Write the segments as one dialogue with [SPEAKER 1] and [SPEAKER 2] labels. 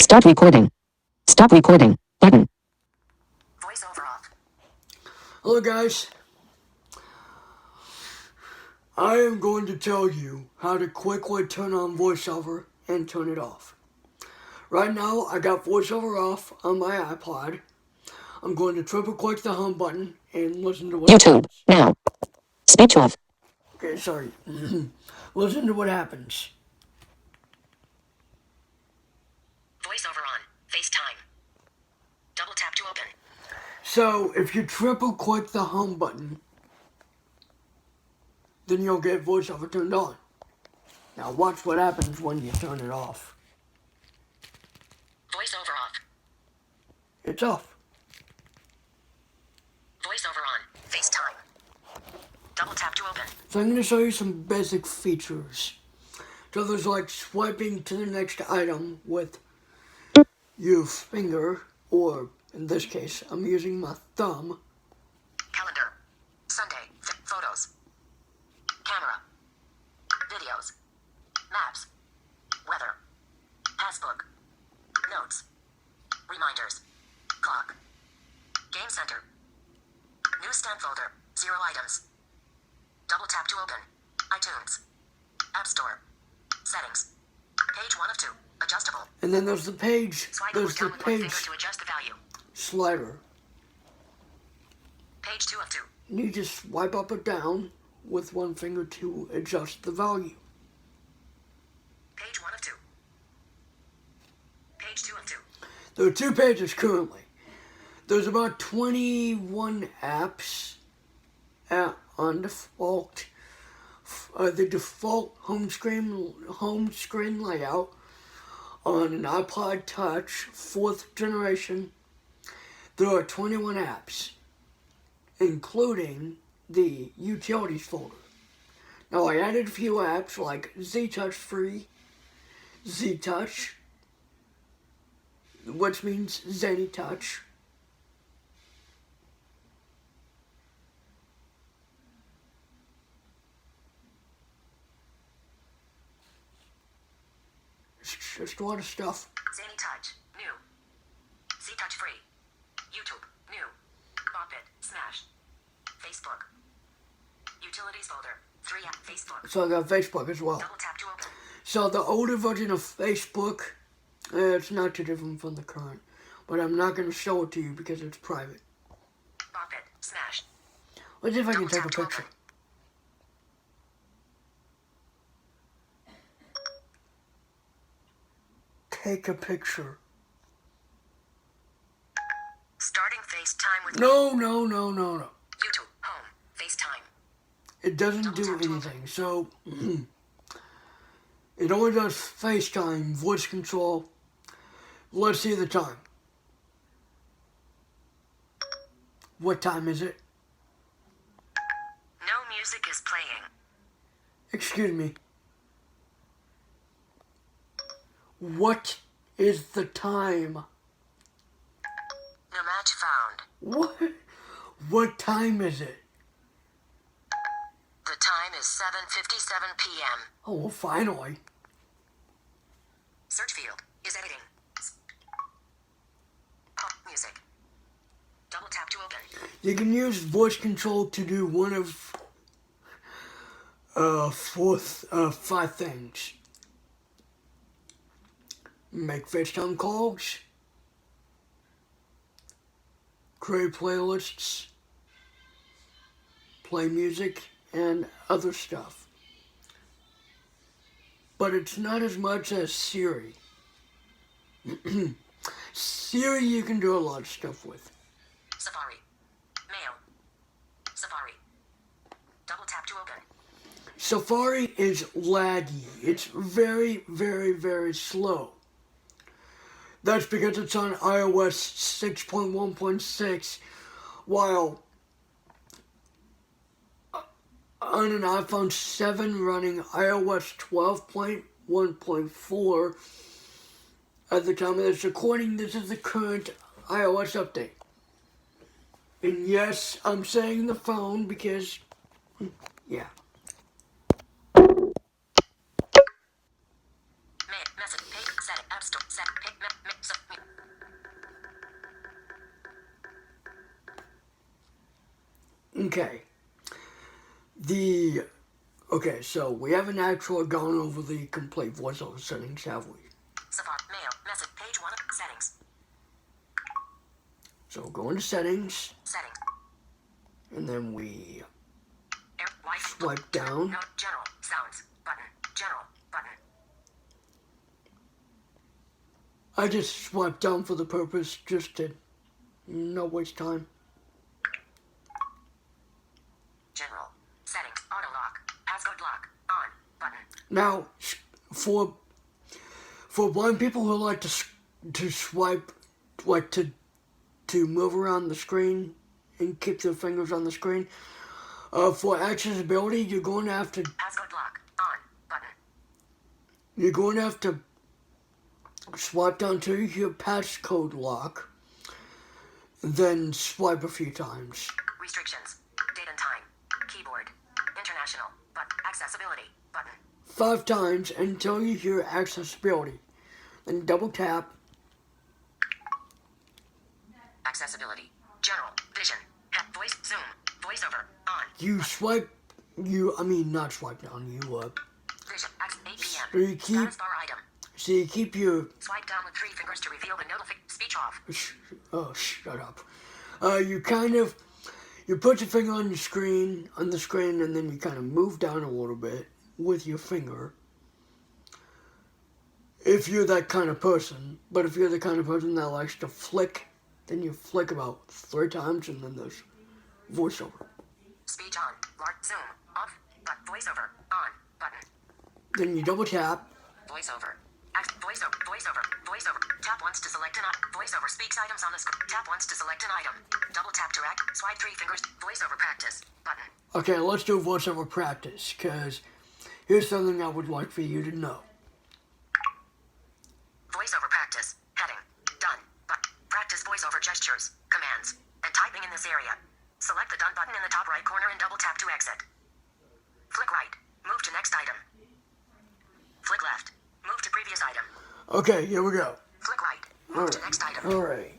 [SPEAKER 1] Start recording. Stop recording. Button.
[SPEAKER 2] Voiceover off.
[SPEAKER 3] Hello guys, I am going to tell you how to quickly turn on voiceover and turn it off. Right now I got voiceover off on my iPod. I'm going to triple click the home button and listen to what
[SPEAKER 1] YouTube.
[SPEAKER 3] happens.
[SPEAKER 1] Now. Speech off.
[SPEAKER 3] Okay, sorry. Listen to what happens.
[SPEAKER 2] Voiceover on. FaceTime. Double tap to open.
[SPEAKER 3] So if you triple click the home button, then you'll get voiceover turned on. Now watch what happens when you turn it off.
[SPEAKER 2] Voiceover off.
[SPEAKER 3] It's off.
[SPEAKER 2] Voiceover on. FaceTime. Double tap to open.
[SPEAKER 3] So I'm going to show you some basic features. So there's like swiping to the next item with your finger, or in this case, I'm using my thumb.
[SPEAKER 2] Calendar. Sunday. Photos. Camera. Videos. Maps. Weather. Passbook. Notes. Reminders. Clock. Game Center. Newsstand folder. 0 items. Double tap to open. iTunes. App Store. Settings. Page 1 of 2. Adjustable.
[SPEAKER 3] And then there's the page,
[SPEAKER 2] Swipe
[SPEAKER 3] there's
[SPEAKER 2] or
[SPEAKER 3] the
[SPEAKER 2] down with one finger
[SPEAKER 3] page
[SPEAKER 2] to adjust the value.
[SPEAKER 3] slider.
[SPEAKER 2] Page 2 of 2.
[SPEAKER 3] And you just swipe up or down with one finger to adjust the value.
[SPEAKER 2] Page 1 of 2. Page 2 of 2.
[SPEAKER 3] There are 2 pages currently. There's about 21 apps on default. The default home screen layout on an iPod Touch 4th generation. There are 21 apps, including the utilities folder. Now I added a few apps like Z-Touch Free, Z-Touch, which means ZanyTouch. It's just a lot of stuff.
[SPEAKER 2] ZanyTouch. New. Z-Touch Free. YouTube. New. Bopit. Smash. Facebook. Utilities folder. 3 app. Facebook.
[SPEAKER 3] So I got Facebook as well.
[SPEAKER 2] Double tap to open.
[SPEAKER 3] So the older version of Facebook, it's not too different from the current. But I'm not going to show it to you because it's private.
[SPEAKER 2] Bopit. Smash.
[SPEAKER 3] Let's see if I can
[SPEAKER 2] Double
[SPEAKER 3] take a
[SPEAKER 2] tap to
[SPEAKER 3] picture.
[SPEAKER 2] open.
[SPEAKER 3] Take a picture.
[SPEAKER 2] Starting FaceTime with
[SPEAKER 3] No.
[SPEAKER 2] YouTube. Home. FaceTime.
[SPEAKER 3] It doesn't
[SPEAKER 2] Double
[SPEAKER 3] do
[SPEAKER 2] tap to open.
[SPEAKER 3] anything. So, it only does FaceTime, voice control. Let's see the time. What time is it?
[SPEAKER 2] No music is playing.
[SPEAKER 3] Excuse me. What is the time?
[SPEAKER 2] No match found.
[SPEAKER 3] What? What time is it?
[SPEAKER 2] The time is 7:57 p.m.
[SPEAKER 3] Oh, well, finally.
[SPEAKER 2] Search field is editing. Pop music. Double tap to open.
[SPEAKER 3] You can use voice control to do one of 5 things. Make FaceTime calls, create playlists, play music, and other stuff. But it's not as much as Siri. Siri you can do a lot of stuff with.
[SPEAKER 2] Safari. Mail. Safari. Double tap to open.
[SPEAKER 3] Safari is laggy. It's very, very, very slow. That's because it's on iOS 6.1.6, while on an iPhone 7 running iOS 12.1.4, at the time of this recording, this is the current iOS update. And yes, I'm saying the phone because, yeah.
[SPEAKER 2] Message. Page. Setting. App Store. Set.
[SPEAKER 3] Okay. Okay, so we haven't actually gone over the complete voiceover settings, have we?
[SPEAKER 2] Safari. Mail. Message. Page 1. Settings.
[SPEAKER 3] So go into settings,
[SPEAKER 2] Settings.
[SPEAKER 3] and then we
[SPEAKER 2] Wi-Fi.
[SPEAKER 3] swipe down.
[SPEAKER 2] No. General. Sounds. Button. General. Button.
[SPEAKER 3] I just swiped down for the purpose, just to not waste time.
[SPEAKER 2] General. Settings. Auto lock. Passcode lock. On. Button.
[SPEAKER 3] Now, for blind people who like to swipe, like to move around the screen and keep their fingers on the screen, for accessibility, you're going to have to
[SPEAKER 2] Passcode lock. On. Button.
[SPEAKER 3] Swipe down to your passcode lock, then swipe a few times.
[SPEAKER 2] Restrictions. Date and time. Keyboard. International. Button. Accessibility. Button.
[SPEAKER 3] 5 times until you hear accessibility. Then double tap.
[SPEAKER 2] Accessibility. General. Vision. Voice. Zoom. Voiceover. On.
[SPEAKER 3] Not swipe down,
[SPEAKER 2] Vision. 8 p.m.
[SPEAKER 3] so you keep,
[SPEAKER 2] Status bar item.
[SPEAKER 3] so you keep your,
[SPEAKER 2] Swipe down with 3 fingers to reveal the notification. Speech off.
[SPEAKER 3] shut up. You put your finger on the screen, and then you kind of move down a little bit with your finger. If you're that kind of person. But if you're the kind of person that likes to flick, then you flick about 3 times, and then there's voiceover.
[SPEAKER 2] Speech on. Large. Zoom. Off. But voiceover. On. Button.
[SPEAKER 3] Then you double tap.
[SPEAKER 2] Voiceover. Voiceover. Voiceover. Voiceover. Tap once to select an item. Voiceover speaks items on the screen. Tap once to select an item. Double tap to act. Swipe 3 fingers. Voiceover practice. Button.
[SPEAKER 3] Okay, let's do voiceover practice, because here's something I would like for you to know.
[SPEAKER 2] Voiceover practice. Heading. Done. Practice voiceover gestures, commands, and typing in this area. Select the done button in the top right corner and double tap to exit. Flick right. Move to next item. Flick left. Move to previous item.
[SPEAKER 3] Okay, here we go.
[SPEAKER 2] Flick right. Move to next item.
[SPEAKER 3] Alright.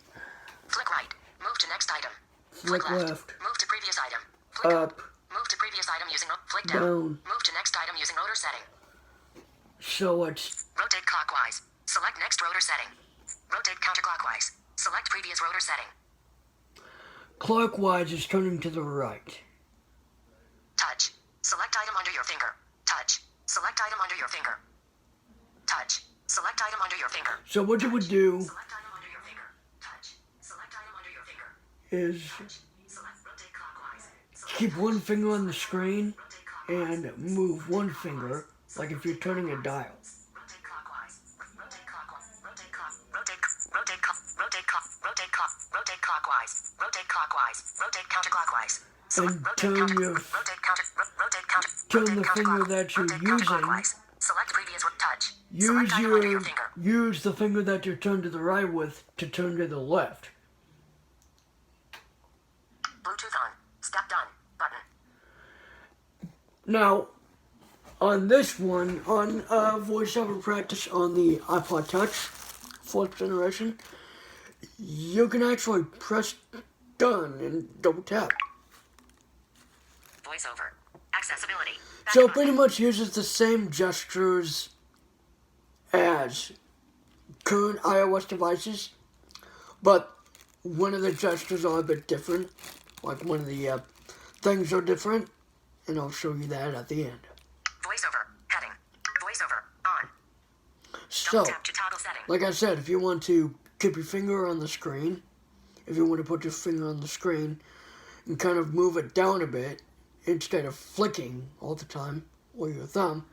[SPEAKER 2] Flick right. Move to next item.
[SPEAKER 3] Flick left.
[SPEAKER 2] Move to previous item. Flick
[SPEAKER 3] Up.
[SPEAKER 2] Move to previous item using flick down.
[SPEAKER 3] Down.
[SPEAKER 2] Move to next item using rotor setting.
[SPEAKER 3] So it's
[SPEAKER 2] Rotate clockwise. Select next rotor setting. Rotate counterclockwise. Select previous rotor setting.
[SPEAKER 3] clockwise is turning to the right.
[SPEAKER 2] Touch. Select item under your finger. Touch. Select item under your finger. Touch. Select item under your finger.
[SPEAKER 3] So what you would do
[SPEAKER 2] Select item under your finger. Touch. Select item under your finger.
[SPEAKER 3] is
[SPEAKER 2] Select rotate clockwise. Select
[SPEAKER 3] keep one finger on the screen
[SPEAKER 2] rotate clockwise.
[SPEAKER 3] and move one finger, like if you're turning a dial.
[SPEAKER 2] Rotate clockwise. Rotate clockwise. Rotate clock. Rotate clock. Rotate clock. Rotate clock. Rotate clockwise. Rotate clockwise. Rotate counterclockwise.
[SPEAKER 3] And turn
[SPEAKER 2] rotate
[SPEAKER 3] the finger
[SPEAKER 2] counterclockwise.
[SPEAKER 3] that you're
[SPEAKER 2] Rotate
[SPEAKER 3] using.
[SPEAKER 2] counterclockwise. Select previous touch. Select item under your finger.
[SPEAKER 3] Use the finger that you're turned to the right with to turn to the left.
[SPEAKER 2] Bluetooth on. Step done. Button.
[SPEAKER 3] Now, on this one, on voiceover practice on the iPod Touch, 4th generation, you can actually press done and double tap.
[SPEAKER 2] Voiceover. Accessibility. Back
[SPEAKER 3] So it
[SPEAKER 2] button.
[SPEAKER 3] pretty much uses the same gestures as current iOS devices, but one of the gestures are a bit different. Like one of the things are different, and I'll show you that at the end.
[SPEAKER 2] Voiceover. Heading. Voiceover. On.
[SPEAKER 3] So,
[SPEAKER 2] Double tap to toggle setting.
[SPEAKER 3] like I said, if you want to keep your finger on the screen, if you want to put your finger on the screen and kind of move it down a bit instead of flicking all the time, or your thumb,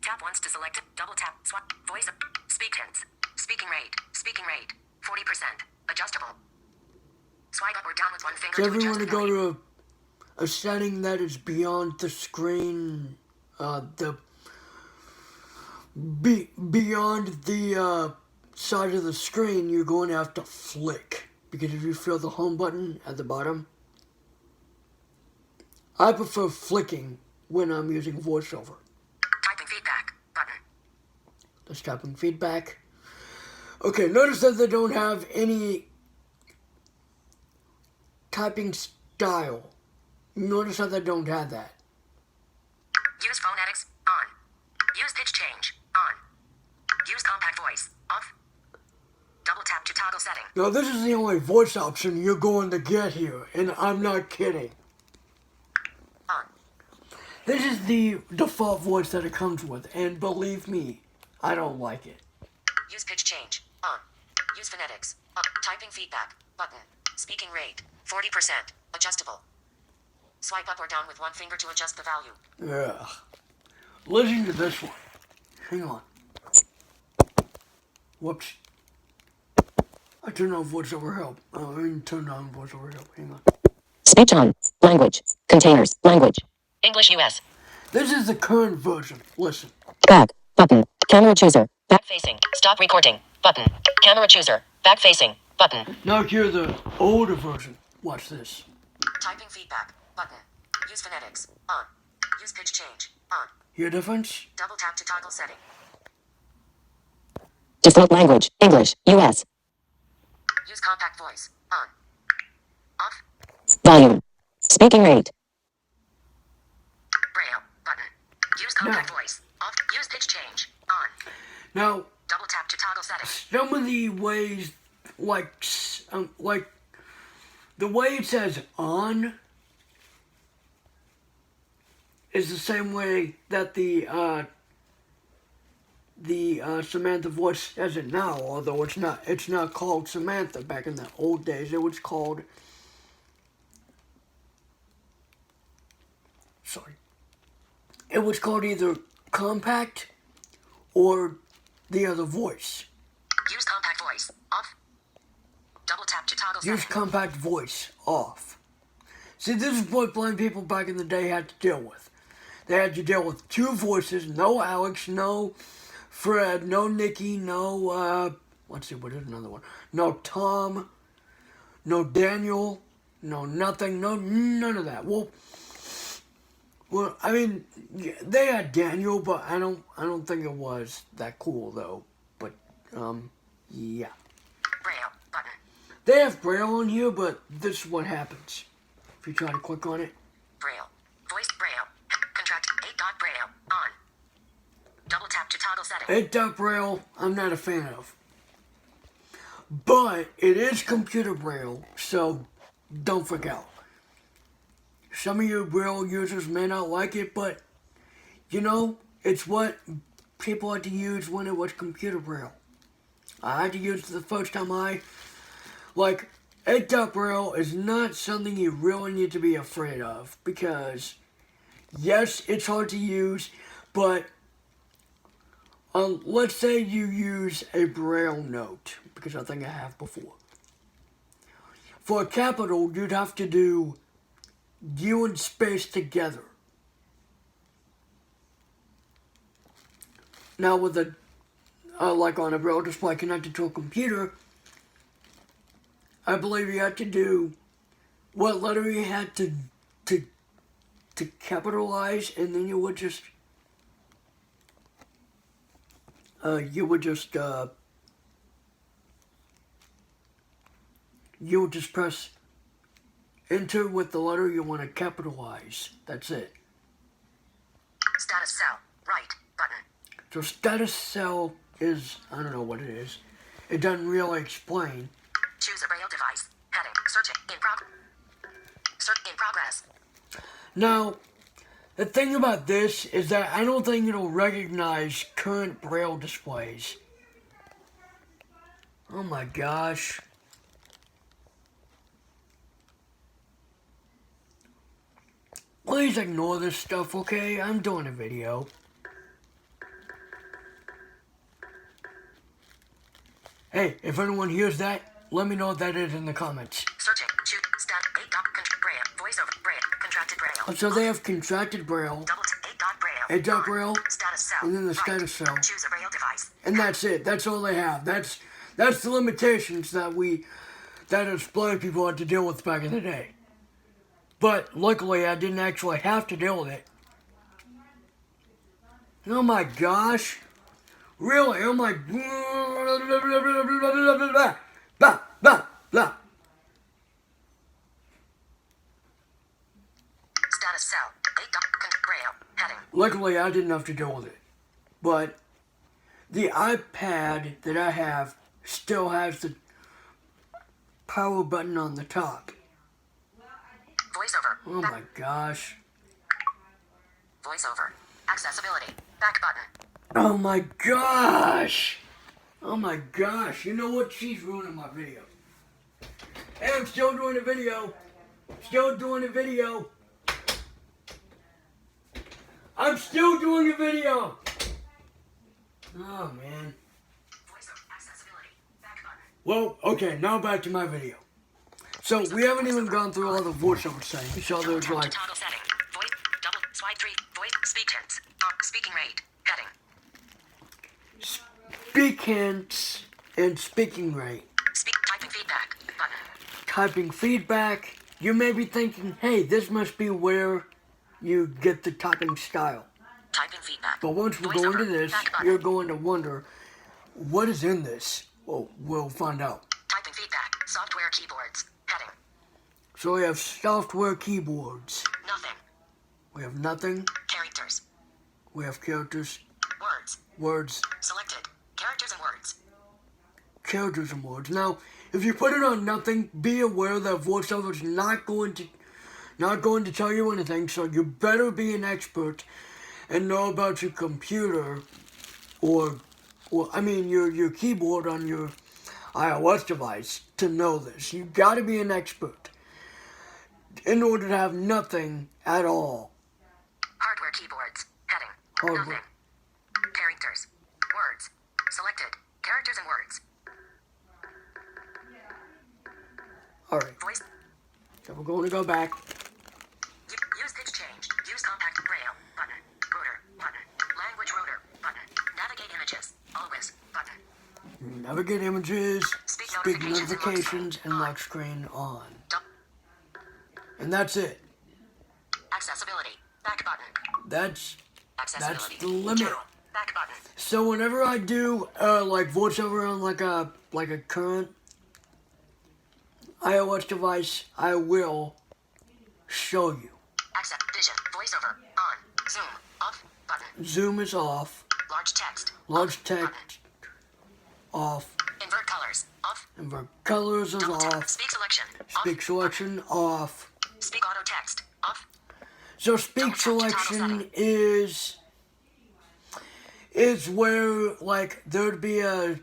[SPEAKER 2] Tap once to select it. Double tap. Swap. Voice. Speak hints. Speaking rate. Speaking rate. 40%. Adjustable. Swipe up or down with one finger
[SPEAKER 3] so
[SPEAKER 2] to
[SPEAKER 3] if you want
[SPEAKER 2] adjust
[SPEAKER 3] to go
[SPEAKER 2] volume.
[SPEAKER 3] to a setting that is beyond the screen, beyond the side of the screen, you're going to have to flick. Because if you feel the home button at the bottom, I prefer flicking when I'm using voiceover.
[SPEAKER 2] Typing feedback. Button.
[SPEAKER 3] That's typing feedback. Okay, notice that they don't have any typing dial. Notice how they don't have that.
[SPEAKER 2] Use phonetics, on. Use pitch change, on. Use compact voice, off. Double tap to toggle setting.
[SPEAKER 3] Now this is the only voice option you're going to get here, and I'm not kidding.
[SPEAKER 2] On.
[SPEAKER 3] This is the default voice that it comes with, and believe me, I don't like it.
[SPEAKER 2] Use pitch change, on. Use phonetics, on. Typing feedback, button. Speaking rate, 40%, adjustable. Swipe up or down with one finger to adjust the value.
[SPEAKER 3] Yeah. Listen to this one. Hang on. Whoops. I turned on voiceover help. I turned on voiceover help. Hang on.
[SPEAKER 1] Speech on. Language. Containers. Language.
[SPEAKER 2] English US.
[SPEAKER 3] This is the current version. Listen.
[SPEAKER 1] Back. Button. Camera chooser.
[SPEAKER 2] Back facing. Stop recording. Button. Camera chooser. Back facing. Button.
[SPEAKER 3] Now hear the older version. Watch this.
[SPEAKER 2] Typing feedback. Button. Use phonetics. On. Use pitch change. On.
[SPEAKER 3] Hear difference?
[SPEAKER 2] Double tap to toggle setting.
[SPEAKER 1] Default language. English. US.
[SPEAKER 2] Use compact voice. On. Off.
[SPEAKER 1] Volume. Speaking rate.
[SPEAKER 2] Braille. Button. Use compact voice. Off. Use pitch change. On.
[SPEAKER 3] Now,
[SPEAKER 2] Double tap to toggle setting.
[SPEAKER 3] some of the ways, like the way it says on is the same way that the Samantha voice says it now, although it's not called Samantha. Back in the old days, it was called, it was called either compact or the other voice.
[SPEAKER 2] Use compact voice. Off. Double tap to toggle
[SPEAKER 3] Use
[SPEAKER 2] setting.
[SPEAKER 3] compact voice off. See, this is what blind people back in the day had to deal with. They had to deal with two voices, no Alex, no Fred, no Nikki, no, let's see, what is another one? No Tom, no Daniel, no nothing, no none of that. Well, I mean, yeah, they had Daniel, but I don't think it was that cool though. But yeah,
[SPEAKER 2] Braille. Button.
[SPEAKER 3] they have Braille on here, but this is what happens if you try to click on it.
[SPEAKER 2] Braille. Voice Braille. Contract 8 dot Braille. On. Double tap to toggle setting.
[SPEAKER 3] 8 Braille, I'm not a fan of. But it is computer Braille, so don't freak out. Some of you Braille users may not like it, but you know, it's what people had to use when it was computer Braille. I had to use it the first time like 8 Braille is not something you really need to be afraid of, because yes, it's hard to use, but let's say you use a Braille note, because I think I have before. For a capital, you'd have to do U and space together. Now with a, like on a Braille display connected to a computer, I believe you had to do what letter you had to capitalize, and then you would just press enter with the letter you want to capitalize. That's it.
[SPEAKER 2] Status cell. Right. Button.
[SPEAKER 3] So status cell is, I don't know what it is. It doesn't really explain.
[SPEAKER 2] Choose a Braille device. Heading. Searching. Search in progress.
[SPEAKER 3] Now, the thing about this is that I don't think it'll recognize current Braille displays. Oh my gosh. Please ignore this stuff, okay? I'm doing a video. Hey, if anyone hears that, let me know what that is in the comments.
[SPEAKER 2] Searching. Choose. Stat. 8 dot. Braille. Voiceover. Braille. Contracted Braille.
[SPEAKER 3] So they have contracted Braille,
[SPEAKER 2] Double tap 8 dot Braille.
[SPEAKER 3] 8 dot Braille,
[SPEAKER 2] Status cell.
[SPEAKER 3] and then the
[SPEAKER 2] Right.
[SPEAKER 3] status cell.
[SPEAKER 2] Choose a Braille device.
[SPEAKER 3] and that's it. That's all they have. That's the limitations that us blind people had to deal with back in the day. But luckily, I didn't actually have to deal with it. Oh my gosh. Really? Oh my... Blah, blah, blah. Luckily, I didn't have to deal with it. But the iPad that I have still has the power button on the top.
[SPEAKER 2] Voiceover.
[SPEAKER 3] Oh my gosh.
[SPEAKER 2] Voiceover. Accessibility. Back button.
[SPEAKER 3] Oh my gosh. Oh my gosh. You know what? She's ruining my video. Hey, I'm still doing the video. Still doing the video. I'm still doing the video. Oh man.
[SPEAKER 2] Voiceover. Accessibility. Back button.
[SPEAKER 3] Well, okay, now back to my video. So we haven't even gone through all the voiceover settings. So there's
[SPEAKER 2] Tap to
[SPEAKER 3] like
[SPEAKER 2] toggle setting. Voice. Double. Swipe 3. Voice. Speak hints. Speaking rate. Heading.
[SPEAKER 3] speak hints and speaking rate.
[SPEAKER 2] Speak. Typing feedback. Button.
[SPEAKER 3] Typing feedback. You may be thinking, hey, this must be where you get the typing style.
[SPEAKER 2] Typing feedback.
[SPEAKER 3] But once we go
[SPEAKER 2] Voiceover.
[SPEAKER 3] into this,
[SPEAKER 2] Back button.
[SPEAKER 3] you're going to wonder, what is in this? Well, we'll find out.
[SPEAKER 2] Typing feedback. Software keyboards. Heading.
[SPEAKER 3] So we have software keyboards.
[SPEAKER 2] Nothing.
[SPEAKER 3] We have nothing.
[SPEAKER 2] Characters.
[SPEAKER 3] We have characters,
[SPEAKER 2] Words.
[SPEAKER 3] words,
[SPEAKER 2] Selected. Characters and words.
[SPEAKER 3] characters and words. Now, if you put it on nothing, be aware that VoiceOver is not going to tell you anything. So you better be an expert and know about your computer, or your keyboard on your iOS device to know this. You got to be an expert in order to have nothing at all.
[SPEAKER 2] Hardware keyboards. Heading.
[SPEAKER 3] Hardware.
[SPEAKER 2] Nothing. Characters. Words. Selected. Characters and words.
[SPEAKER 3] All right,
[SPEAKER 2] Voice.
[SPEAKER 3] so we're going to go back.
[SPEAKER 2] Use pitch change. Use compact braille. Button. Rotor. Button. Language rotor. Button. Navigate images. Always. Button.
[SPEAKER 3] Navigate images,
[SPEAKER 2] Speak
[SPEAKER 3] speak
[SPEAKER 2] notifications
[SPEAKER 3] notifications, and
[SPEAKER 2] and
[SPEAKER 3] lock screen on.
[SPEAKER 2] Dou-
[SPEAKER 3] And that's it.
[SPEAKER 2] Accessibility. Back button.
[SPEAKER 3] That's
[SPEAKER 2] Accessibility.
[SPEAKER 3] the limit.
[SPEAKER 2] General. Back button.
[SPEAKER 3] So whenever I do like voiceover on like a current iOS device, I will show you.
[SPEAKER 2] Accept vision. Voiceover. On. Zoom. Off. Button.
[SPEAKER 3] Zoom is off,
[SPEAKER 2] Large text.
[SPEAKER 3] large
[SPEAKER 2] Off. Button.
[SPEAKER 3] text off,
[SPEAKER 2] Invert colors. Off.
[SPEAKER 3] invert colors is
[SPEAKER 2] Double tap.
[SPEAKER 3] off,
[SPEAKER 2] Speak selection.
[SPEAKER 3] speak
[SPEAKER 2] Off.
[SPEAKER 3] selection off.
[SPEAKER 2] Speak auto text. Off.
[SPEAKER 3] So speak selection is where like there'd be a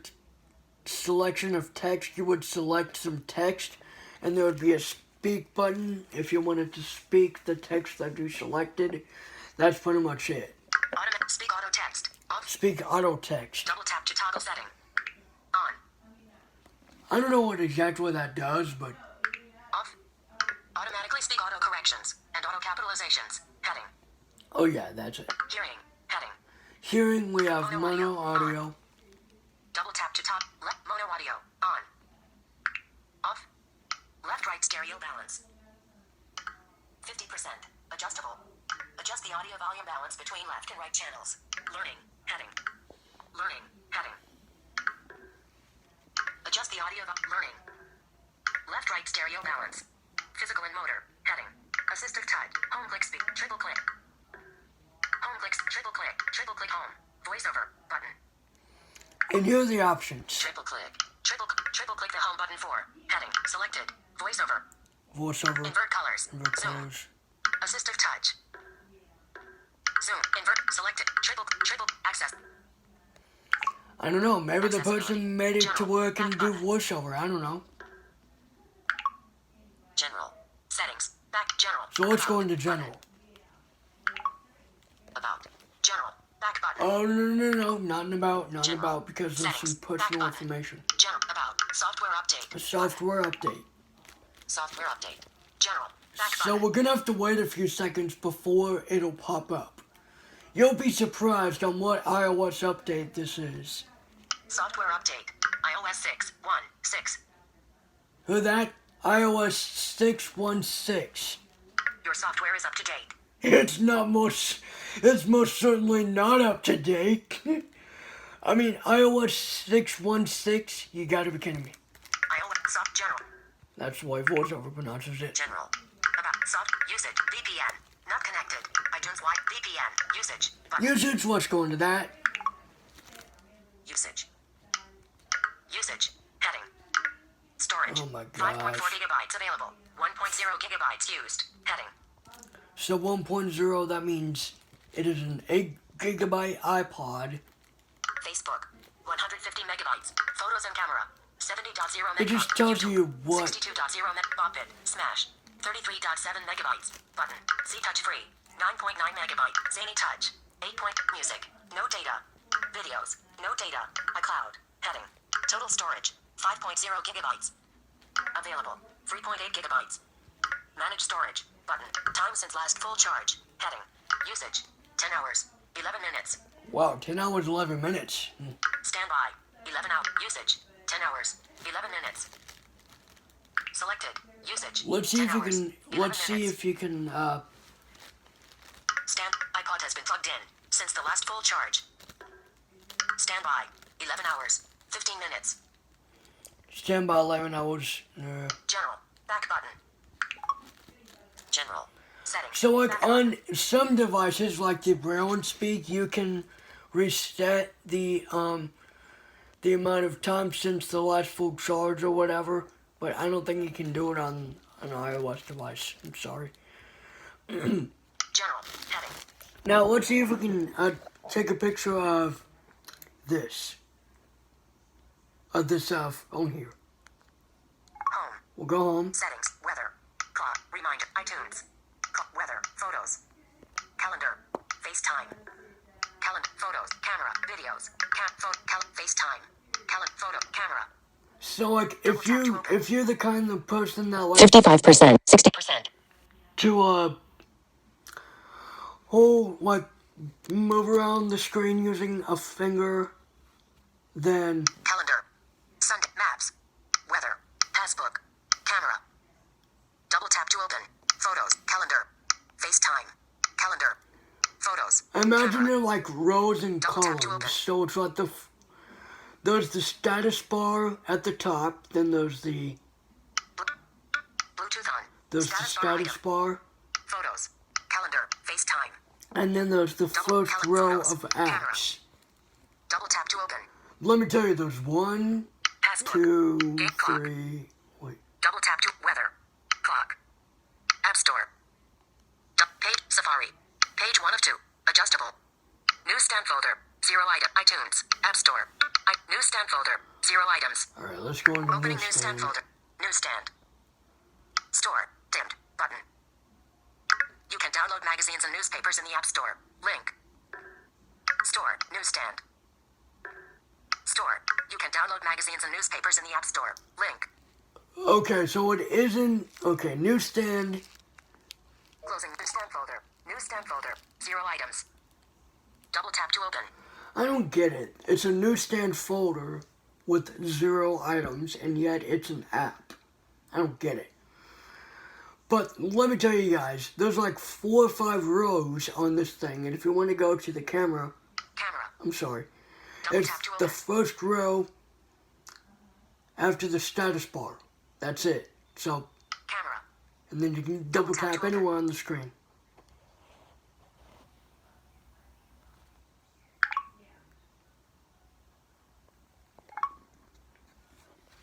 [SPEAKER 3] selection of text. You would select some text, and there would be a speak button if you wanted to speak the text that you selected. That's pretty much it.
[SPEAKER 2] Automatic. Speak auto text. Off.
[SPEAKER 3] Speak auto text.
[SPEAKER 2] Double tap to toggle setting. On.
[SPEAKER 3] I don't know what exactly that does, but
[SPEAKER 2] Off. Automatically speak auto corrections and auto capitalizations. Heading.
[SPEAKER 3] oh yeah, that's it.
[SPEAKER 2] Hearing. Heading.
[SPEAKER 3] Hearing, we have mono audio.
[SPEAKER 2] Double tap to top. Left mono audio. On. Off. Left right stereo balance. 50%. Adjustable. Adjust the audio volume balance between left and right channels. Learning. Heading. Learning. Heading. Adjust the audio learning. Left right stereo balance. Physical and motor. Heading. Assistive type. Home click speak. Triple click. Home clicks. Triple click. Triple click home. Voiceover. Button.
[SPEAKER 3] And here are the options.
[SPEAKER 2] Triple click. Triple click the home button for. Heading. Selected. Voiceover.
[SPEAKER 3] Voiceover,
[SPEAKER 2] Invert colors.
[SPEAKER 3] invert
[SPEAKER 2] Zoom.
[SPEAKER 3] colors.
[SPEAKER 2] Assistive touch. Zoom. Invert. Selected. Triple. Access.
[SPEAKER 3] I don't know, maybe the
[SPEAKER 2] Accessibility.
[SPEAKER 3] person made it to
[SPEAKER 2] General.
[SPEAKER 3] where it can
[SPEAKER 2] Back
[SPEAKER 3] do
[SPEAKER 2] button.
[SPEAKER 3] voiceover. I don't know.
[SPEAKER 2] General. Settings. Back. General.
[SPEAKER 3] So let's go
[SPEAKER 2] About.
[SPEAKER 3] into general.
[SPEAKER 2] About. General. Back button.
[SPEAKER 3] Oh, no, not
[SPEAKER 2] General.
[SPEAKER 3] about, because there's some
[SPEAKER 2] Settings.
[SPEAKER 3] personal
[SPEAKER 2] Back button.
[SPEAKER 3] information.
[SPEAKER 2] General. About. Software update.
[SPEAKER 3] A software update.
[SPEAKER 2] Software update. General. Back
[SPEAKER 3] So
[SPEAKER 2] button.
[SPEAKER 3] we're gonna have to wait a few seconds before it'll pop up. You'll be surprised on what iOS update this is.
[SPEAKER 2] Software update. iOS 6.1.6.
[SPEAKER 3] Hear that? iOS 6.1.6.
[SPEAKER 2] Your software is up to date.
[SPEAKER 3] It's most certainly not up to date. I mean, iOS 6.1.6, you gotta be kidding me.
[SPEAKER 2] iOS soft general.
[SPEAKER 3] That's the way VoiceOver pronounces it.
[SPEAKER 2] General. About soft usage. VPN. Not connected. iTunes Wi VPN. Usage. Button.
[SPEAKER 3] Usage, let's go into that.
[SPEAKER 2] Usage. Usage. Heading. Storage.
[SPEAKER 3] Oh my
[SPEAKER 2] 5.4
[SPEAKER 3] gosh.
[SPEAKER 2] gigabytes available. 1.0 gigabytes used. Heading.
[SPEAKER 3] So 1.0, that means it is an 8 gigabyte iPod.
[SPEAKER 2] Facebook. 150 megabytes. Photos and camera. 70.0 megabytes.
[SPEAKER 3] It just tells you what.
[SPEAKER 2] 62.0 Bopit. Smash. 33.7 megabytes. Button. Z touch free. 9.9 megabyte. Zany touch. 8 point. Music. No data. Videos. No data. iCloud. Heading. Total storage. 5.0 gigabytes. Available. 3.8 gigabytes. Manage storage. Button. Time since last full charge. Heading. Usage. 10 hours. 11 minutes.
[SPEAKER 3] Wow, 10 hours, 11 minutes.
[SPEAKER 2] Standby. 11 out. Usage. 10 hours. 11 minutes. Selected. Usage.
[SPEAKER 3] Let's see
[SPEAKER 2] 10
[SPEAKER 3] if you
[SPEAKER 2] hours,
[SPEAKER 3] can.
[SPEAKER 2] 11
[SPEAKER 3] Let's see
[SPEAKER 2] minutes.
[SPEAKER 3] if you can.
[SPEAKER 2] Stand. iPod has been plugged in since the last full charge. Standby. 11 hours. 15 minutes.
[SPEAKER 3] Stand by 11 hours.
[SPEAKER 2] General. Back button. General. Settings.
[SPEAKER 3] So, like
[SPEAKER 2] Back
[SPEAKER 3] on
[SPEAKER 2] button.
[SPEAKER 3] some devices, like the Braille and Speak, you can reset the amount of time since the last full charge or whatever. But I don't think you can do it on an iOS device. I'm sorry.
[SPEAKER 2] General. Heading.
[SPEAKER 3] Now let's see if we can take a picture of this. Of this phone here.
[SPEAKER 2] Home.
[SPEAKER 3] We'll go home.
[SPEAKER 2] Settings. Weather. Clock. Reminder. iTunes. Weather. Photos. Calendar. FaceTime. Calendar. Photos. Camera. Videos. FaceTime. Calendar. Photo. Camera.
[SPEAKER 3] So like if you're the kind of person that likes
[SPEAKER 1] 55%, 60%,
[SPEAKER 3] to hold like move around the screen using a finger, then
[SPEAKER 2] Calendar. Sunday. Maps. Weather. Passbook. Camera. Double tap to open. Photos. Calendar. FaceTime. Calendar. Photos.
[SPEAKER 3] imagine
[SPEAKER 2] Camera.
[SPEAKER 3] they're like rows and
[SPEAKER 2] Double tap to
[SPEAKER 3] columns.
[SPEAKER 2] open.
[SPEAKER 3] So it's like there's the status bar at the top, then there's the
[SPEAKER 2] Bluetooth on.
[SPEAKER 3] status
[SPEAKER 2] item.
[SPEAKER 3] bar,
[SPEAKER 2] Photos. Calendar. FaceTime.
[SPEAKER 3] and then there's the
[SPEAKER 2] Double
[SPEAKER 3] first
[SPEAKER 2] calendar
[SPEAKER 3] row
[SPEAKER 2] photos.
[SPEAKER 3] of
[SPEAKER 2] Camera.
[SPEAKER 3] apps.
[SPEAKER 2] Double tap to open.
[SPEAKER 3] Let me tell you, there's 1,
[SPEAKER 2] Passbook.
[SPEAKER 3] 2,
[SPEAKER 2] Gate clock.
[SPEAKER 3] 3. Wait.
[SPEAKER 2] Double tap to weather. Clock. App Store. Page Safari. Page 1 of 2. Adjustable. Newsstand folder. 0 item. iTunes. App Store. Newsstand folder. 0 items.
[SPEAKER 3] All right, let's go into
[SPEAKER 2] Opening
[SPEAKER 3] this
[SPEAKER 2] newsstand
[SPEAKER 3] thing.
[SPEAKER 2] folder. Newsstand. Store. Dimmed. Button. You can download magazines and newspapers in the App Store. Link. Store. Newsstand. Store. You can download magazines and newspapers in the App Store. Link.
[SPEAKER 3] Okay, so it isn't. Okay, newsstand.
[SPEAKER 2] Closing newsstand folder. Newsstand folder. 0 items. Double tap to open.
[SPEAKER 3] I don't get it. It's a newsstand folder with 0 items, and yet it's an app. I don't get it. But let me tell you guys, there's like 4 or 5 rows on this thing, and if you want to go to the camera,
[SPEAKER 2] Camera.
[SPEAKER 3] I'm sorry,
[SPEAKER 2] Double
[SPEAKER 3] it's
[SPEAKER 2] tap to
[SPEAKER 3] the
[SPEAKER 2] open.
[SPEAKER 3] first row after the status bar. That's it. So,
[SPEAKER 2] Camera.
[SPEAKER 3] and then you can double
[SPEAKER 2] tap to
[SPEAKER 3] tap
[SPEAKER 2] open.
[SPEAKER 3] anywhere on the screen.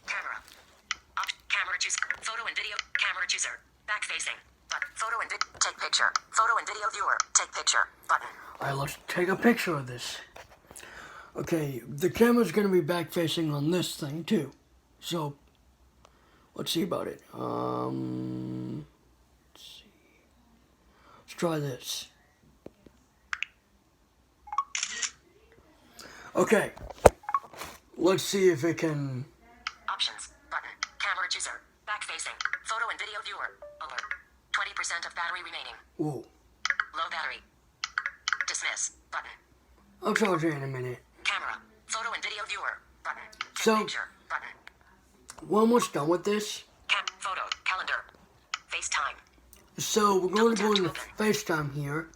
[SPEAKER 2] Camera. Camera choose. Photo and video. Camera chooser. Back facing. Button. Photo and video. Take picture. Photo and video viewer. Take picture. Button.
[SPEAKER 3] Alright, let's take a picture of this. Okay, the camera's gonna be back facing on this thing too. So, let's see about it. Let's see. Let's try this. Okay. Let's see if it can.
[SPEAKER 2] Options. Button. Camera chooser. Back facing. Photo and video viewer. Alert. 20% of battery remaining.
[SPEAKER 3] Whoa.
[SPEAKER 2] Low battery. Dismiss. Button.
[SPEAKER 3] I'll charge it in a minute.
[SPEAKER 2] Camera. Photo and video viewer. Button. Take
[SPEAKER 3] So-
[SPEAKER 2] picture. Button.
[SPEAKER 3] We're almost done with this.
[SPEAKER 2] Photo. Calendar. FaceTime.
[SPEAKER 3] So, we're going to go into
[SPEAKER 2] Double tap
[SPEAKER 3] FaceTime here.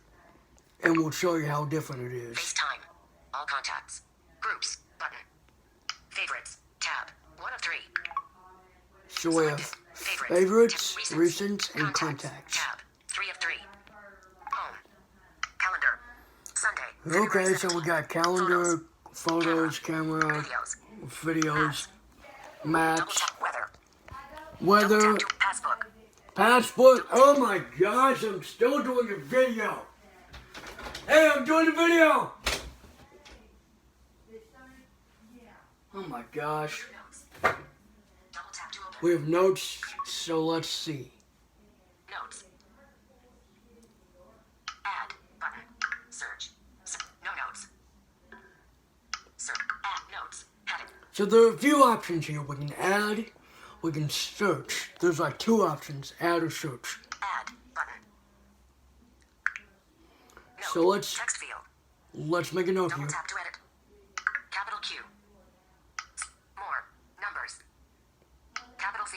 [SPEAKER 3] And we'll show you how different it is.
[SPEAKER 2] FaceTime. All contacts. Groups. Button. Favorites. Tab. 1 of 3.
[SPEAKER 3] So we have favorites, recent, and contacts.
[SPEAKER 2] Tab. 3 of 3.
[SPEAKER 3] Okay, so we got calendar, photos, camera,
[SPEAKER 2] Videos.
[SPEAKER 3] videos,
[SPEAKER 2] Double
[SPEAKER 3] maps,
[SPEAKER 2] tap weather. Double
[SPEAKER 3] weather,
[SPEAKER 2] tap to passbook.
[SPEAKER 3] passport. Oh my gosh, I'm still doing a video. Hey, I'm doing a video. Oh my gosh.
[SPEAKER 2] Notes. Double tap to open.
[SPEAKER 3] We have notes, so let's see.
[SPEAKER 2] Notes. Add button. Search. No notes. Search. Add notes. Heading.
[SPEAKER 3] So there are a few options here. We can add, we can search. There's like two options, add or search.
[SPEAKER 2] Add button. Note.
[SPEAKER 3] So let's
[SPEAKER 2] Text field.
[SPEAKER 3] make a note
[SPEAKER 2] Double
[SPEAKER 3] here.
[SPEAKER 2] tap to edit. Capital Q. More. Numbers. Capital C.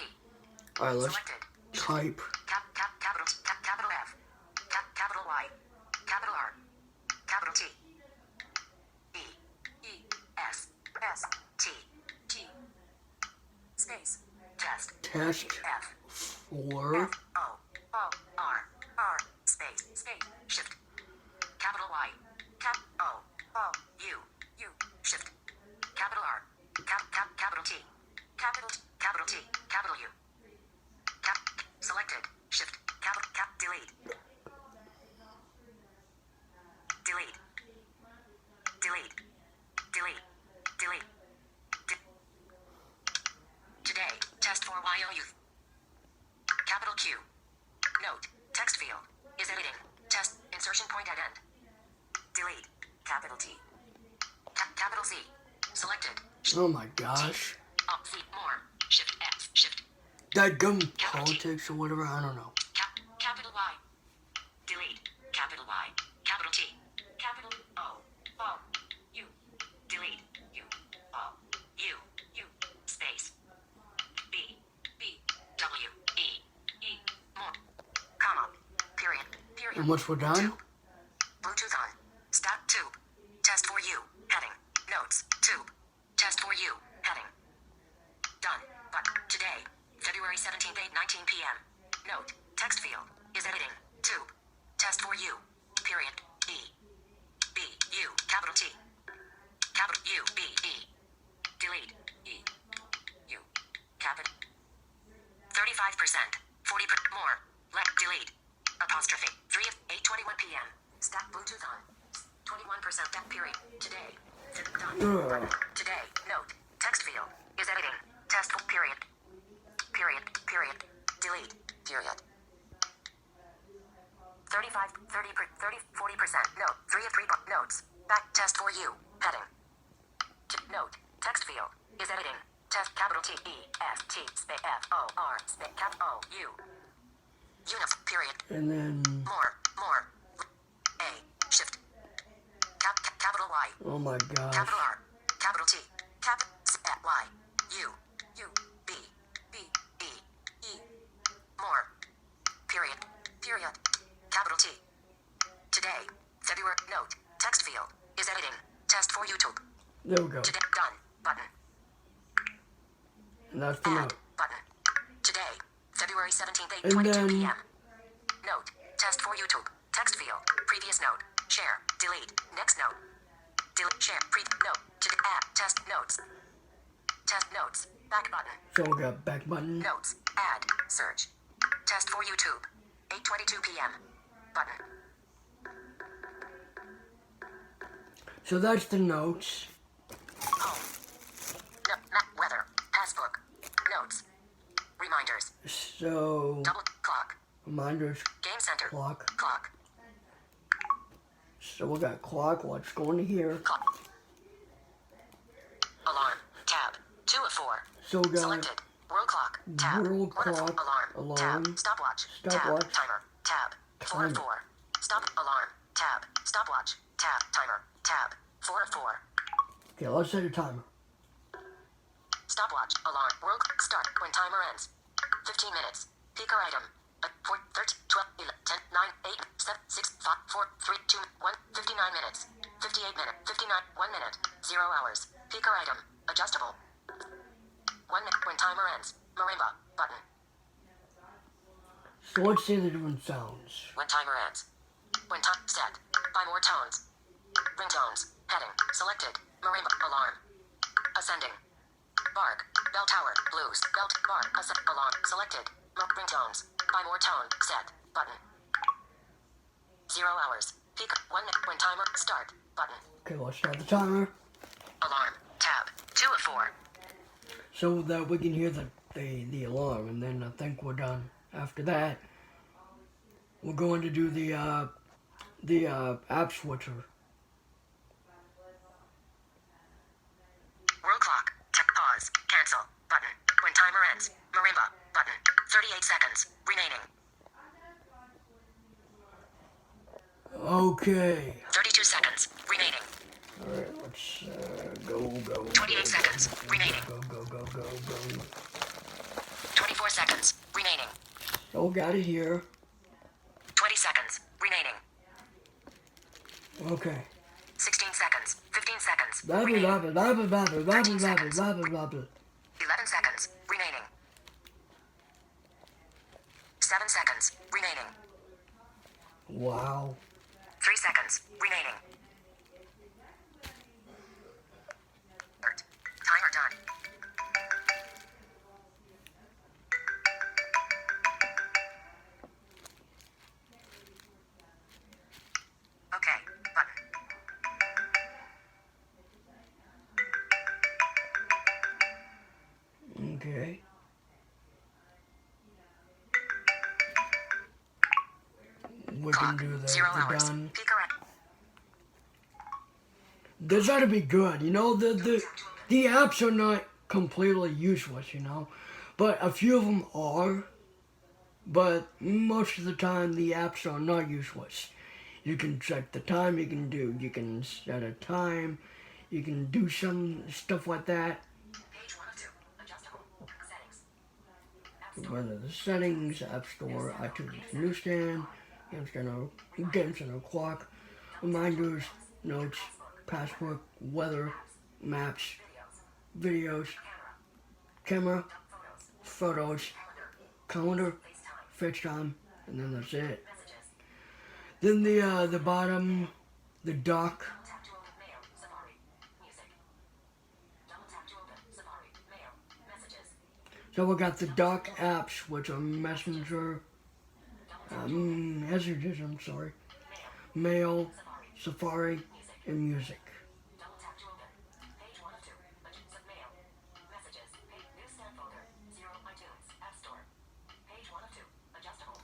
[SPEAKER 3] Alright, let's
[SPEAKER 2] Selected.
[SPEAKER 3] type.
[SPEAKER 2] Capital F. Capital Y. Capital R. Capital T. E. S. T. Space. Test.
[SPEAKER 3] Test
[SPEAKER 2] F.
[SPEAKER 3] for
[SPEAKER 2] R. Space. Shift. Capital Y. U. Shift. Capital R. Capital T. Capital T. Capital U. Selected. Shift. Delete. Today, test for YO youth. Capital Q. Note, text field is editing. Test, insertion point at end. Delete. Capital T. Capital C. Selected.
[SPEAKER 3] oh my gosh.
[SPEAKER 2] Alt C. More. Shift X. Shift.
[SPEAKER 3] That gum politics or whatever, I don't know.
[SPEAKER 2] Capital Y. Delete. Capital Y. Capital T. Capital O. U. Delete. U. O. U. Space. B. W. E. More. Comma. Period.
[SPEAKER 3] And once we're done,
[SPEAKER 2] Bluetooth on. Stop tube. Test for you. Heading. Notes. Tube. Test for you. Heading. Done. But today, February 17th, 8:19 p.m. Note. Text field is editing. Tube. Test for you. Period. E. B. U. Capital T. Capital U. B. E. Delete. E. U. Capital. 35%. 40% more. Delete. Apostrophe. 3 of 8:21 p.m. Stop Bluetooth on. 21% that period. Today. Done. Today. Note. Text field is editing. Test for period. Delete. Period. 35, 30, 40%. Note. 3 of 3 notes. Back test for you. Heading. Note. Text field is editing. Test capital T E S T space F O R space cap O U. Unif. Period.
[SPEAKER 3] and then,
[SPEAKER 2] More. A. Shift. Capital Y.
[SPEAKER 3] oh my gosh.
[SPEAKER 2] Capital R. Capital T. Y. U. B. E. More. Period. Capital T. Today. February. Note. Text field is editing. Test for YouTube.
[SPEAKER 3] There we go.
[SPEAKER 2] Today. Done. Button.
[SPEAKER 3] And that's the
[SPEAKER 2] Add.
[SPEAKER 3] note.
[SPEAKER 2] Button. Today. February 17th,
[SPEAKER 3] And
[SPEAKER 2] 8:22
[SPEAKER 3] then-
[SPEAKER 2] p.m. Note. Test for YouTube. Text field. Previous note. Share. Delete. Next note. Delete. Share. Note. To add. Test notes. Test notes. Back button.
[SPEAKER 3] So we got back button.
[SPEAKER 2] Notes. Add. Search. Test for YouTube. 8:22 p.m. Button.
[SPEAKER 3] So that's the notes.
[SPEAKER 2] Home. No, map. Weather. Passbook. Notes. Reminders.
[SPEAKER 3] So,
[SPEAKER 2] Double clock.
[SPEAKER 3] reminders,
[SPEAKER 2] Game center.
[SPEAKER 3] clock.
[SPEAKER 2] Clock.
[SPEAKER 3] So we got clock, let's go into here.
[SPEAKER 2] Clock. Alarm. Tab. 2 of 4.
[SPEAKER 3] So we got
[SPEAKER 2] Selected. World clock. Tab.
[SPEAKER 3] World
[SPEAKER 2] 1 of 4.
[SPEAKER 3] clock,
[SPEAKER 2] Alarm.
[SPEAKER 3] alarm,
[SPEAKER 2] Tab. Stopwatch.
[SPEAKER 3] stopwatch,
[SPEAKER 2] Tab. Timer. Tab. 4 of
[SPEAKER 3] timer.
[SPEAKER 2] 4. Stop. Alarm. Tab. Stopwatch. Tab. Timer. Tab. 4 of 4.
[SPEAKER 3] Okay, let's set a timer.
[SPEAKER 2] Stopwatch. Alarm. World clock. Start. When timer ends. 15 minutes. Picker item. 4, 13, 12, 11, 10, 9, 8, 7, 6, 5, 4, 3, 2, 1, 59 minutes. 58 minutes. 59, 1 minute. 0 hours. Picker item. Adjustable. 1 minute. When timer ends. Marimba. Button.
[SPEAKER 3] So let's see the different sounds.
[SPEAKER 2] When timer ends. When time set. Buy more tones. Ringtones. Heading. Selected. Marimba. Alarm. Ascending. Bark. Bell tower. Blues. Belt. Bark. Alarm. Selected. Ringtones. Buy more tone. Set. Button. 0 hours. Peak. 1 minute. When timer. Start. Button.
[SPEAKER 3] Okay, let's start the timer.
[SPEAKER 2] Alarm. Tab. 2 of 4.
[SPEAKER 3] So that we can hear the alarm, and then I think we're done. After that, we're going to do the app switcher.
[SPEAKER 2] World clock. Pause. Cancel. Button. When timer ends. Marimba. Button. 38 seconds. Remaining.
[SPEAKER 3] Okay.
[SPEAKER 2] 32 seconds. Remaining.
[SPEAKER 3] Alright, let's go.
[SPEAKER 2] 28 seconds. Remaining.
[SPEAKER 3] Go.
[SPEAKER 2] 24 seconds. Remaining.
[SPEAKER 3] Oh, got it here.
[SPEAKER 2] 20 seconds. Remaining.
[SPEAKER 3] Okay.
[SPEAKER 2] 16 seconds. 15 seconds.
[SPEAKER 3] Blah,
[SPEAKER 2] Remaining.
[SPEAKER 3] blah, blah, blah, blah, blah, blah,
[SPEAKER 2] 13
[SPEAKER 3] blah,
[SPEAKER 2] seconds.
[SPEAKER 3] blah, blah, blah, blah.
[SPEAKER 2] 11 seconds. Remaining. 7 seconds. Remaining.
[SPEAKER 3] Wow.
[SPEAKER 2] 3 seconds. Remaining. Timer done. Okay. Button.
[SPEAKER 3] Okay. We can do the
[SPEAKER 2] 0 hours.
[SPEAKER 3] done.
[SPEAKER 2] Peak correct.
[SPEAKER 3] This ought to be good. You know, the apps are not completely useless, you know. But a few of them are. But most of the time, the apps are not useless. You can check the time, you can set a time, you can do some stuff like that.
[SPEAKER 2] Page 1 of 2. Adjustable. Settings.
[SPEAKER 3] Whether the settings, App Store, iTunes Newsstand, Game Center Clock, reminders, notes, passbook, weather, maps, videos, camera, photos, calendar, FaceTime, and then that's it. Then the bottom, the dock.
[SPEAKER 2] Tap to open mail. Safari. Music. Double tap to open. Safari. Mail. Messages.
[SPEAKER 3] So we got the dock apps, which are Messenger, messages, Mail, Safari, and Music.
[SPEAKER 2] Double tap to open. Page 1 of 2. Mail. Messages. Newsstand folder. 0 iTunes. App Store. Page 1 of 2. Adjustable.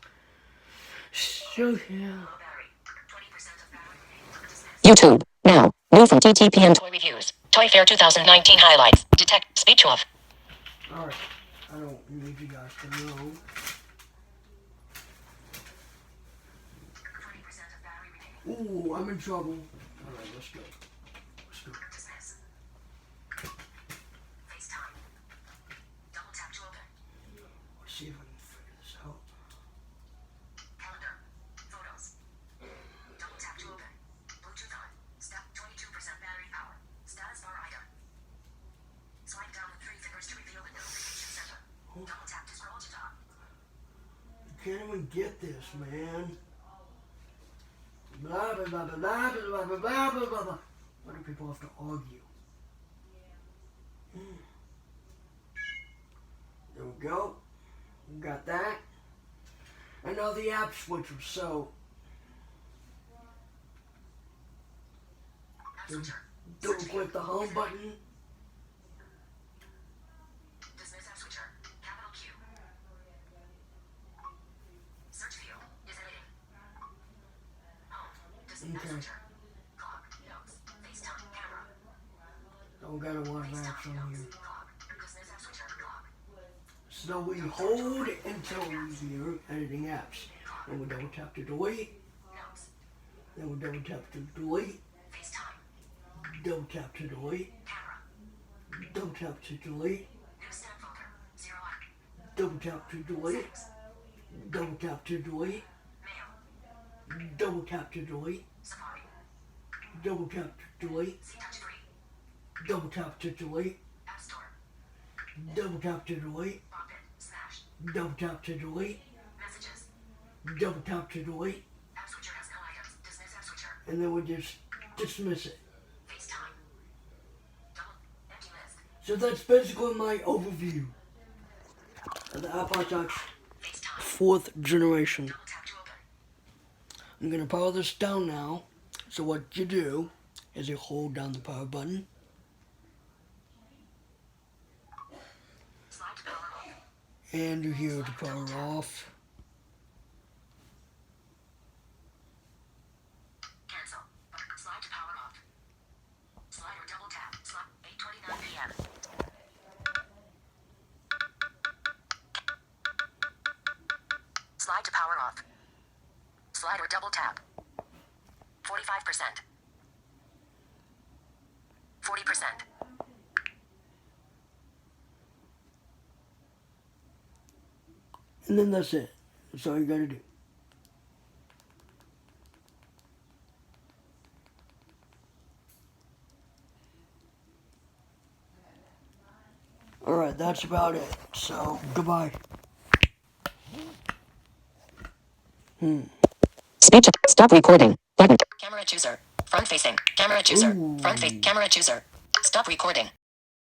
[SPEAKER 3] So yeah.
[SPEAKER 2] Low battery. 20% of battery remaining. Dismiss.
[SPEAKER 1] YouTube. Now. New from TTPN.
[SPEAKER 2] Toy reviews. Toy Fair 2019 highlights. Detect. Speech off.
[SPEAKER 3] Alright. I don't need you guys to know.
[SPEAKER 2] 20% of battery remaining.
[SPEAKER 3] Ooh, I'm in trouble. Alright, let's go.
[SPEAKER 2] Dismiss. FaceTime. Double tap to open.
[SPEAKER 3] Let's see if I can figure this out.
[SPEAKER 2] Calendar. Photos. Double tap to open. Bluetooth on. Step 22% battery power. Status bar item. Swipe down with 3 fingers to reveal the notification center. Double tap to scroll to top.
[SPEAKER 3] Can't even get this, man. Blah, blah, blah, blah, blah, blah, blah, blah, blah, blah, blah. Why do people have to argue? There we go. We got that. And now the app switcher. So,
[SPEAKER 2] App switcher.
[SPEAKER 3] double click the home button.
[SPEAKER 2] Dismiss app switcher. Capital Q. Search field is editing. Home. Dismiss app
[SPEAKER 3] Okay.
[SPEAKER 2] switcher. Clock. Notes. FaceTime. Camera.
[SPEAKER 3] Oh, we got a lot of apps on here.
[SPEAKER 2] Clock. Dismiss app switcher. Clock.
[SPEAKER 3] So we hold until we hear editing apps. Then we double tap to delete.
[SPEAKER 2] Notes.
[SPEAKER 3] Then we double tap to delete.
[SPEAKER 2] FaceTime.
[SPEAKER 3] Double tap to delete.
[SPEAKER 2] Camera.
[SPEAKER 3] Double tap to delete.
[SPEAKER 2] Newsstand folder. 0
[SPEAKER 3] Double tap to delete. Double tap to delete.
[SPEAKER 2] Mail.
[SPEAKER 3] Double tap to delete.
[SPEAKER 2] Safari.
[SPEAKER 3] Double tap to delete.
[SPEAKER 2] See touch free.
[SPEAKER 3] Double tap to delete.
[SPEAKER 2] App Store.
[SPEAKER 3] Double tap to delete.
[SPEAKER 2] Pop it. Smash.
[SPEAKER 3] Double tap to delete.
[SPEAKER 2] Messages.
[SPEAKER 3] Double tap to delete.
[SPEAKER 2] App switcher has no items. Dismiss app switcher.
[SPEAKER 3] And then we just dismiss it.
[SPEAKER 2] FaceTime. Double. Empty list.
[SPEAKER 3] So that's basically my overview of the iPod Touch
[SPEAKER 2] FaceTime.
[SPEAKER 3] 4th generation.
[SPEAKER 2] Double tap to open.
[SPEAKER 3] I'm going to power this down now. So what you do is you hold down the power button.
[SPEAKER 2] Slide to power off.
[SPEAKER 3] And you hear the power off.
[SPEAKER 2] Cancel. Slide to power off. Slide or double tap. Slide. 8:29 p.m. Slide to power off. Slide or double tap. 45%. 40%.
[SPEAKER 3] And then that's it. That's all you gotta do. Alright, that's about it. So, goodbye.
[SPEAKER 1] Speech. Stop recording. Button.
[SPEAKER 2] Camera chooser. Front facing. Camera chooser.
[SPEAKER 3] Ooh.
[SPEAKER 2] Camera chooser. Stop recording.